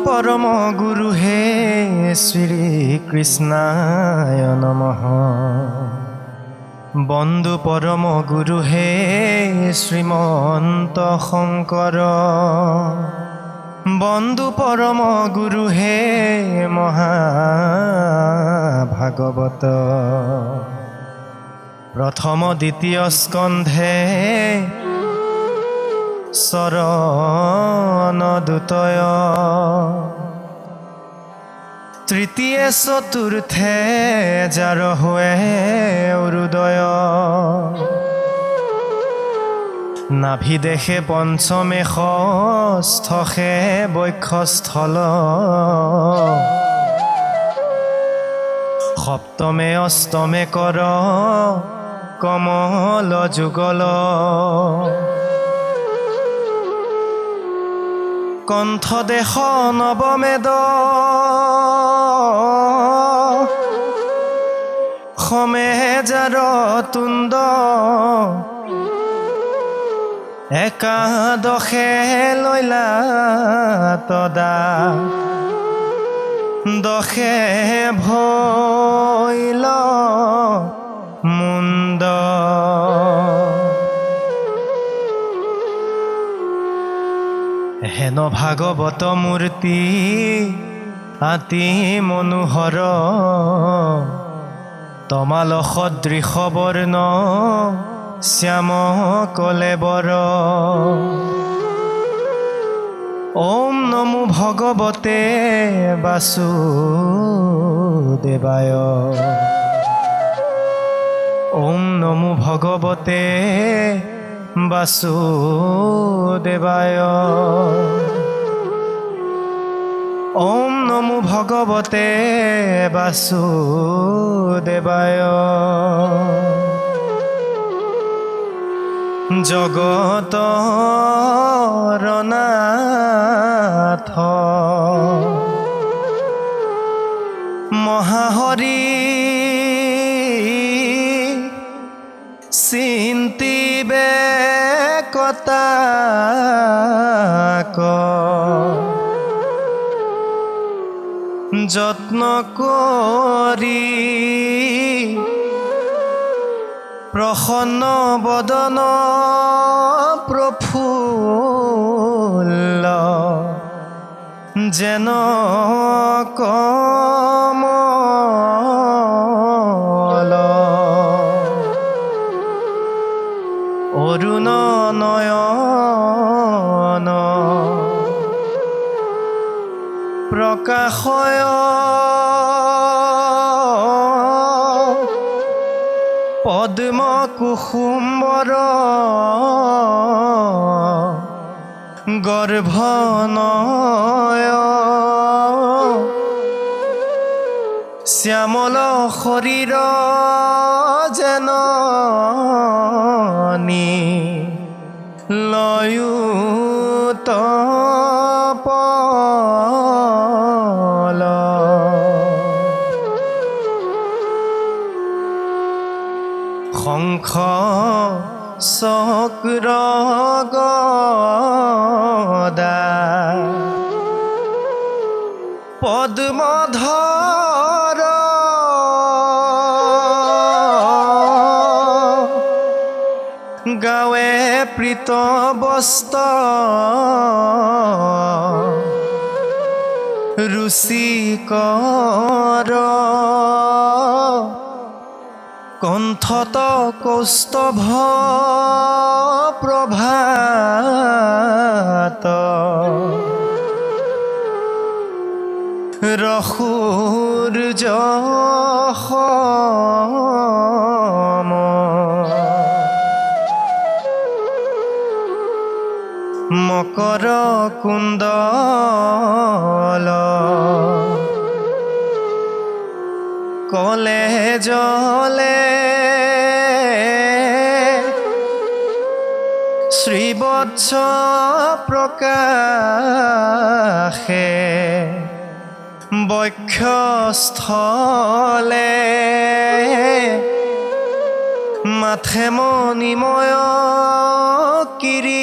परम गुरु हे श्री कृष्णाय नमः। बंधु परम गुरु हे श्रीमंत शंकर। बंधु परम गुरु हे महाभागवत। प्रथम द्वितीय स्कंधे शरण दुतय। तृतीय चतुर्थे जार हुए उरुदय। नाभिदेशे पंचमे षष्ठे वक्षस्थल। सप्तमे अष्टमे कर कमल जुगल। कंठदेश नवमेद समेजार तुंड। एकादशे लैला तदा दशे भैल मुंड। हेन भागवत मूर्ति अति मनोहर। तमाल सदृश वर्ण श्याम कलेबर। ओम नमो भगवते वासुदेवाय। ओम नमो भगवते वासुदेवाय। ओम नमो भगवते वासुदेवाय। जगतर नाथ महाहरि चिंतिबे कताक। যত্ন করি প্রসন্ন বদন প্রফুল্ল। যেন কমল অরুণ নয়ন। प्रकाशय पद्म कुसुम्बर। गर्भनय श्यामल शरीर जेन लयुत शंख चक्र गदा पद्मधर। गावे प्रीत वस्त्र रुचिकर। कंठत कौस्तभ प्रभात। रसूर्ज सम मकर कुंडल। कले जले श्रीवत्स प्रकाशे। बक्षस्थले माथे मणिमय किरीटी।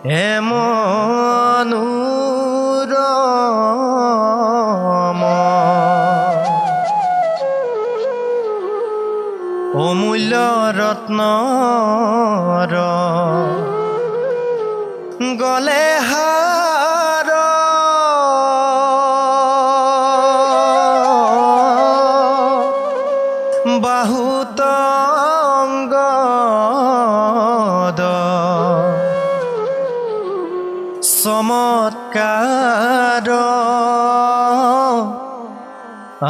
এমনোৰম অমূল্য ৰত্নৰ গলে হাৰ বাহুত অঙ্গদ চমৎকাৰ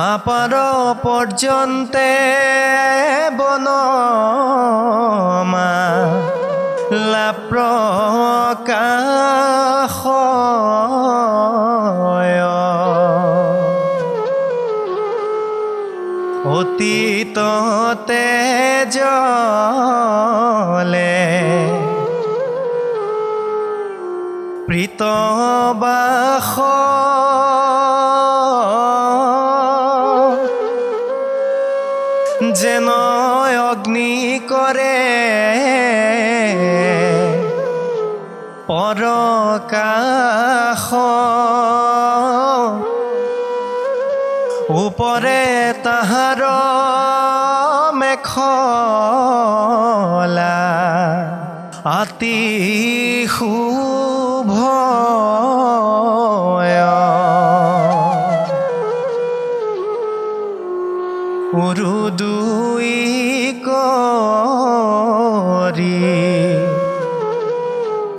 আপাৰ পৰ্যন্তে বনমা লাপ্ৰকাশ অতীততে জলে প্ৰীতবাস যেন অগ্নি কৰে পৰকাশ উপৰে তাহাৰ মেখলা অতি শুভ উৰুদুই কৰি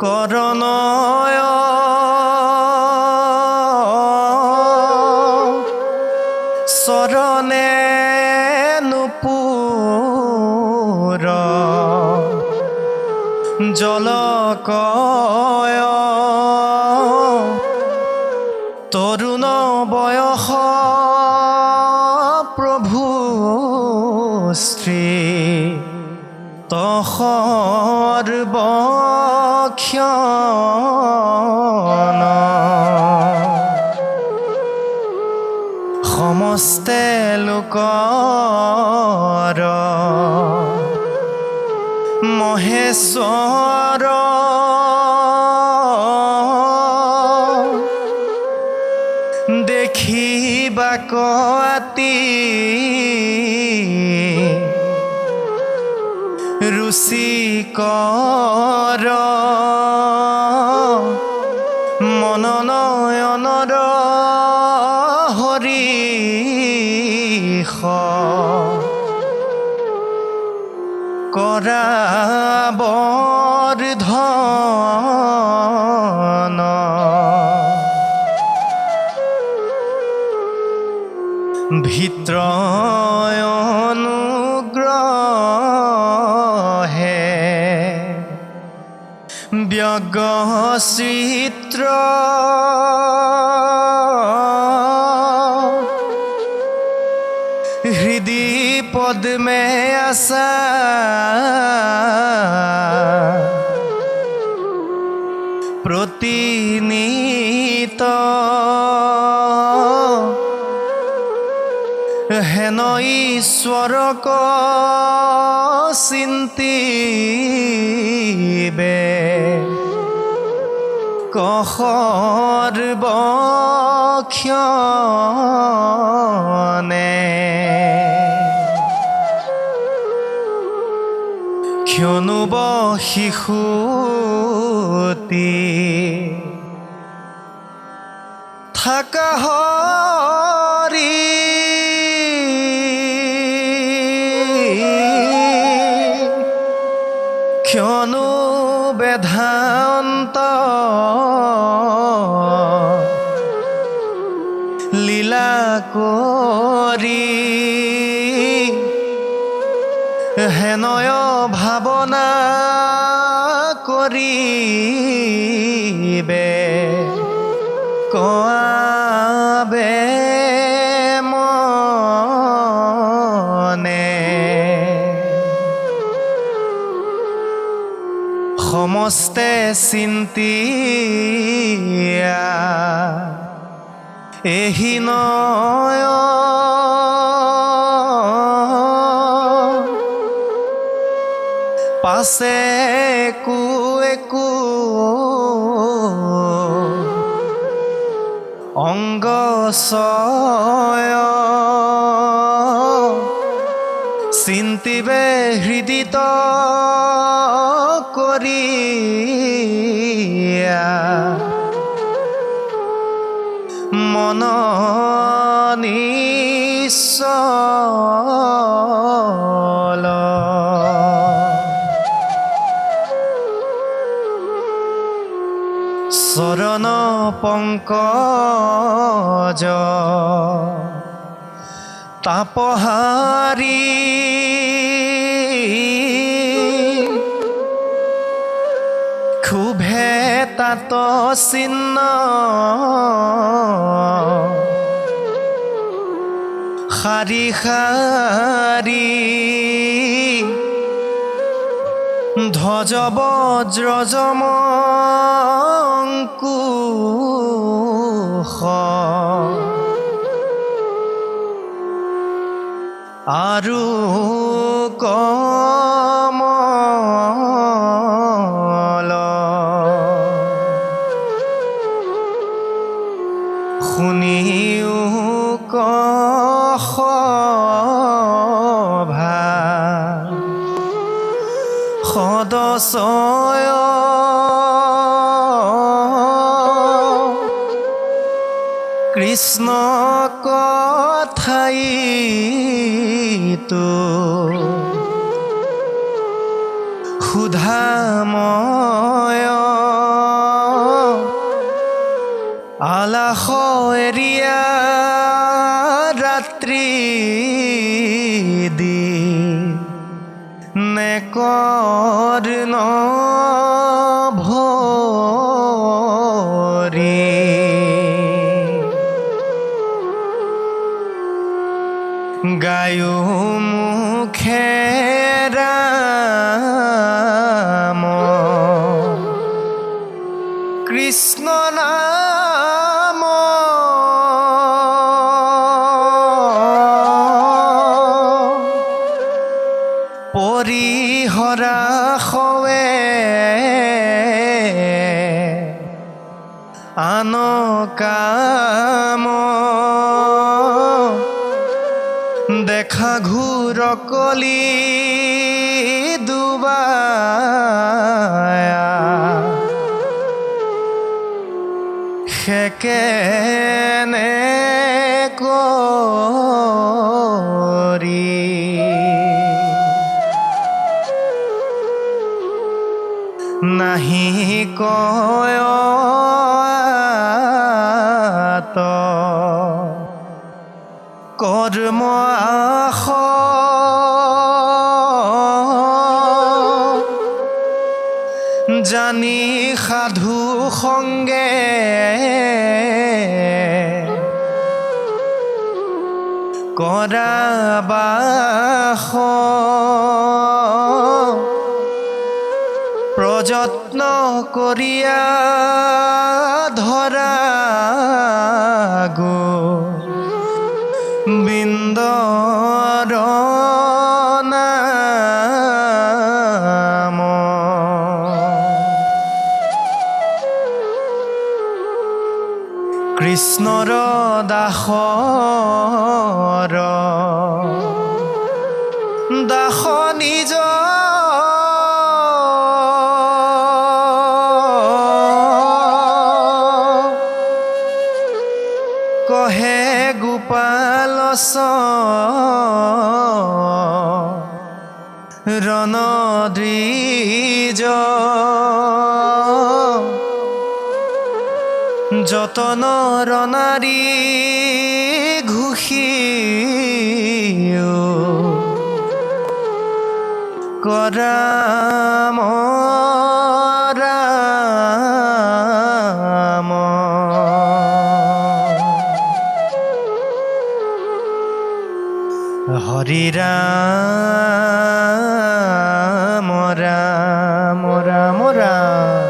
কৰণয় চৰণে নুপুৰ জলকয় তৰুণ বয়স প্ৰভু শ্ৰী তসৰ্বক্ষণ সমস্তে লোকৰ মহেশ্বৰ দেখিবাক আতি ৰুচিকৰ মননয়নৰ হৰিষ কৰাবৰ্ধন ভিত্ৰয় অনুগ্ৰহে ব্যগ্ৰচিত্ৰ হৃদি পদ্মে আছা প্ৰতিনিত হেন ঈশ্বৰক চিন্তিবে কসৰ্বক্ষণে ক্ষণুব শিশুতি থাকা হৰি ক্ষণু বেদান্ত লীলা কৰি হেনয় ভাৱনা কৰিবে কোৱাবে মনে সমস্তে চিন্তিয়া এহি নয় পাছে একো একো সয় চিন্তিবে হৃদিত করিয়া মন নিশ্চল চৰণ পংকজ তাপহাৰী ক্ষোভে তাত চিহ্ন শাৰী শাৰী ধ্বজ বজ্ৰজম অঙ্কুশ আৰু কমল শুনিও কসভা সদস্য কৃষ্ণ কথাই তো সুধাময় আলাস এৰিয়া ৰাত্ৰি দি নেকৰ্ণ ভৰি গায়ো মুখে ৰাম কৃষ্ণ নাম পৰিহৰা সৱে আন কাম দেখা ঘূৰ কলি দুবায়া সেকেনে কৰি নাহি কয় কৰ্ম আশ জানি সাধু সংগে কৰা বাস প্ৰযত্ন কৰিয়া ধৰা গো বিন্দৰ নাম কৃষ্ণৰ দাসৰ দাস নিজ কহে গোপাল ৰণদ্ৰিজ যতন ৰনাৰী ঘোষী কৰাম ৰাম হৰি ৰাম ৰাম ৰাম ৰাম